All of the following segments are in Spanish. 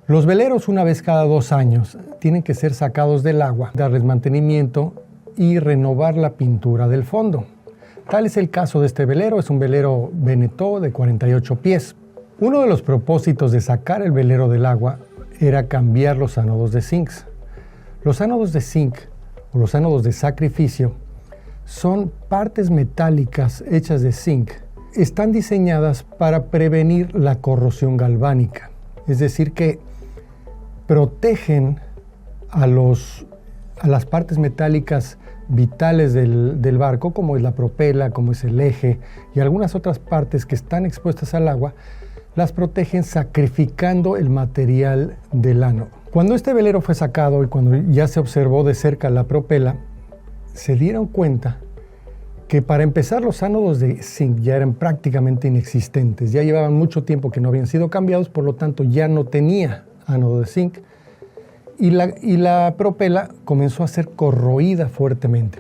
Los veleros, una vez cada 2 años, tienen que ser sacados del agua, darles mantenimiento y renovar la pintura del fondo. Tal es el caso de este velero. Es un velero Beneteau de 48 pies. Uno de los propósitos de sacar el velero del agua era cambiar los ánodos de zinc. Los ánodos de zinc o los ánodos de sacrificio son partes metálicas hechas de zinc. Están diseñadas para prevenir la corrosión galvánica, es decir, que protegen a las partes metálicas vitales del barco, como es la propela, como es el eje y algunas otras partes que están expuestas al agua, las protegen sacrificando el material del ánodo. Cuando este velero fue sacado y cuando ya se observó de cerca la propela, se dieron cuenta que para empezar los ánodos de zinc ya eran prácticamente inexistentes, ya llevaban mucho tiempo que no habían sido cambiados, por lo tanto ya no tenía ánodo de zinc y la propela comenzó a ser corroída fuertemente.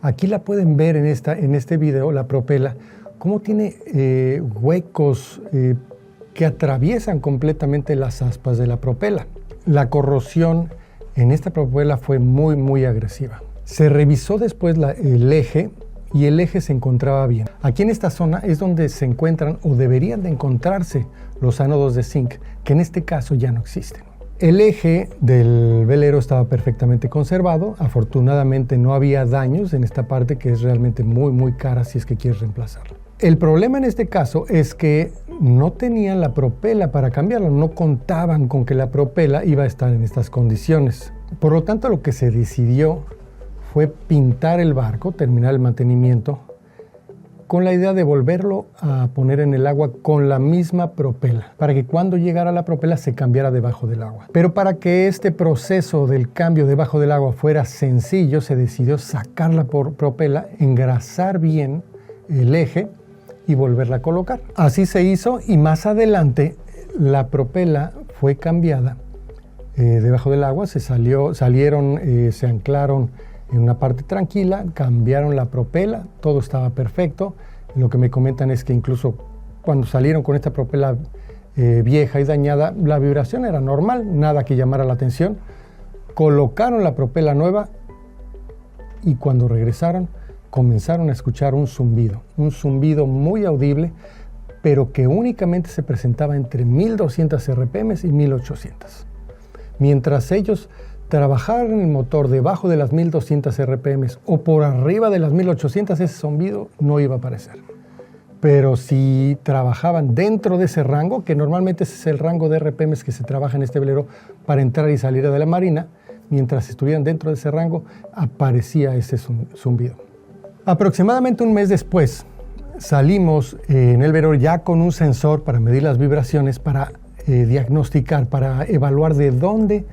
Aquí la pueden ver en este video, la propela, cómo tiene huecos que atraviesan completamente las aspas de la propela. La corrosión en esta propela fue muy agresiva. Se revisó después el eje y el eje se encontraba bien. Aquí en esta zona es donde se encuentran o deberían de encontrarse los ánodos de zinc, que en este caso ya no existen. El eje del velero estaba perfectamente conservado. Afortunadamente no había daños en esta parte, que es realmente muy cara si es que quieres reemplazarla. El problema en este caso es que no tenían la propela para cambiarla, no contaban con que la propela iba a estar en estas condiciones. Por lo tanto, lo que se decidió fue pintar el barco, terminar el mantenimiento, con la idea de volverlo a poner en el agua con la misma propela, para que cuando llegara la propela se cambiara debajo del agua. Pero para que este proceso del cambio debajo del agua fuera sencillo, se decidió sacar la propela, engrasar bien el eje y volverla a colocar. Así se hizo y más adelante la propela fue cambiada debajo del agua, se anclaron en una parte tranquila, cambiaron la propela, todo estaba perfecto. Lo que me comentan es que incluso cuando salieron con esta propela vieja y dañada, la vibración era normal, nada que llamara la atención. Colocaron la propela nueva y cuando regresaron comenzaron a escuchar un zumbido muy audible, pero que únicamente se presentaba entre 1200 RPM y 1800. Mientras ellos trabajaran el motor debajo de las 1200 RPM o por arriba de las 1800, ese zumbido no iba a aparecer. Pero si trabajaban dentro de ese rango, que normalmente ese es el rango de RPM que se trabaja en este velero para entrar y salir de la marina, mientras estuvieran dentro de ese rango, aparecía ese zumbido. Aproximadamente un mes después, salimos en el velero ya con un sensor para medir las vibraciones, para diagnosticar, para evaluar de dónde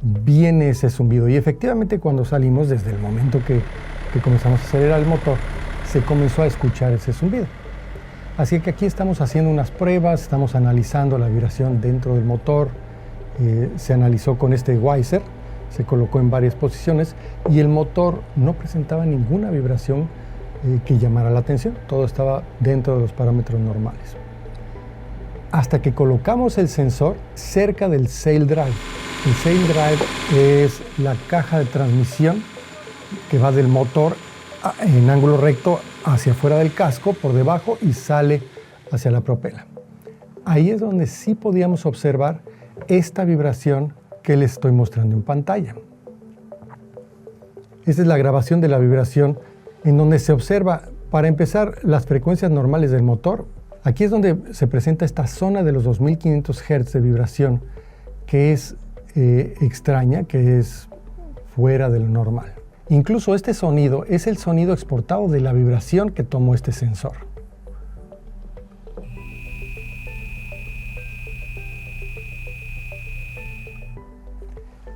viene ese zumbido. Y efectivamente, cuando salimos, desde el momento que comenzamos a acelerar el motor, se comenzó a escuchar ese zumbido. Así que aquí estamos haciendo unas pruebas, estamos analizando la vibración dentro del motor. Se analizó con este Weiser, se colocó en varias posiciones y el motor no presentaba ninguna vibración que llamara la atención. Todo estaba dentro de los parámetros normales. Hasta que colocamos el sensor cerca del sail drive. El sail drive es la caja de transmisión que va del motor en ángulo recto hacia afuera del casco, por debajo, y sale hacia la propela. Ahí es donde sí podíamos observar esta vibración que les estoy mostrando en pantalla. Esta es la grabación de la vibración en donde se observa, para empezar, las frecuencias normales del motor. Aquí es donde se presenta esta zona de los 2500 Hz de vibración, que es extraña, que es fuera de lo normal. Incluso este sonido es el sonido exportado de la vibración que tomó este sensor.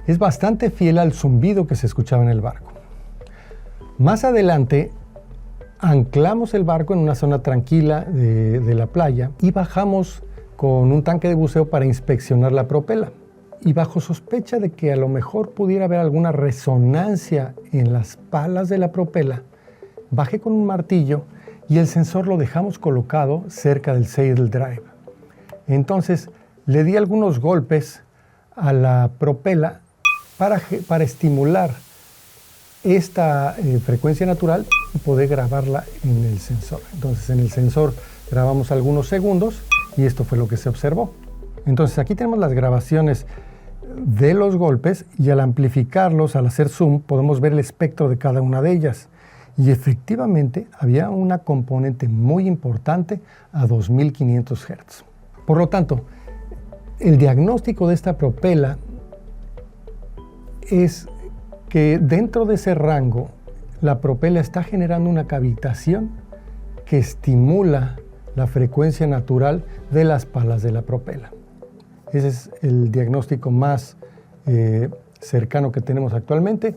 Es bastante fiel al zumbido que se escuchaba en el barco. Más adelante, anclamos el barco en una zona tranquila de la playa y bajamos con un tanque de buceo para inspeccionar la propela. Y bajo sospecha de que a lo mejor pudiera haber alguna resonancia en las palas de la propela, bajé con un martillo y el sensor lo dejamos colocado cerca del sail drive. Entonces le di algunos golpes a la propela para estimular esta frecuencia natural y poder grabarla en el sensor. Entonces en el sensor grabamos algunos segundos y esto fue lo que se observó. Entonces aquí tenemos las grabaciones de los golpes y al amplificarlos, al hacer zoom, podemos ver el espectro de cada una de ellas. Y efectivamente había una componente muy importante a 2500 Hz. Por lo tanto, el diagnóstico de esta propela es que dentro de ese rango la propela está generando una cavitación que estimula la frecuencia natural de las palas de la propela. Ese es el diagnóstico más cercano que tenemos actualmente.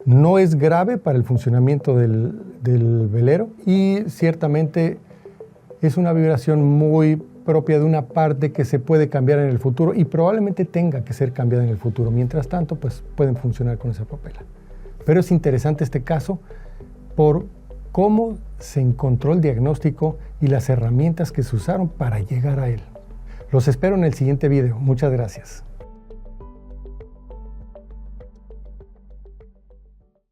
No es grave para el funcionamiento del velero y ciertamente es una vibración muy propia de una parte que se puede cambiar en el futuro y probablemente tenga que ser cambiada en el futuro. Mientras tanto, pues pueden funcionar con esa propela. Pero es interesante este caso por cómo se encontró el diagnóstico y las herramientas que se usaron para llegar a él. Los espero en el siguiente video. Muchas gracias.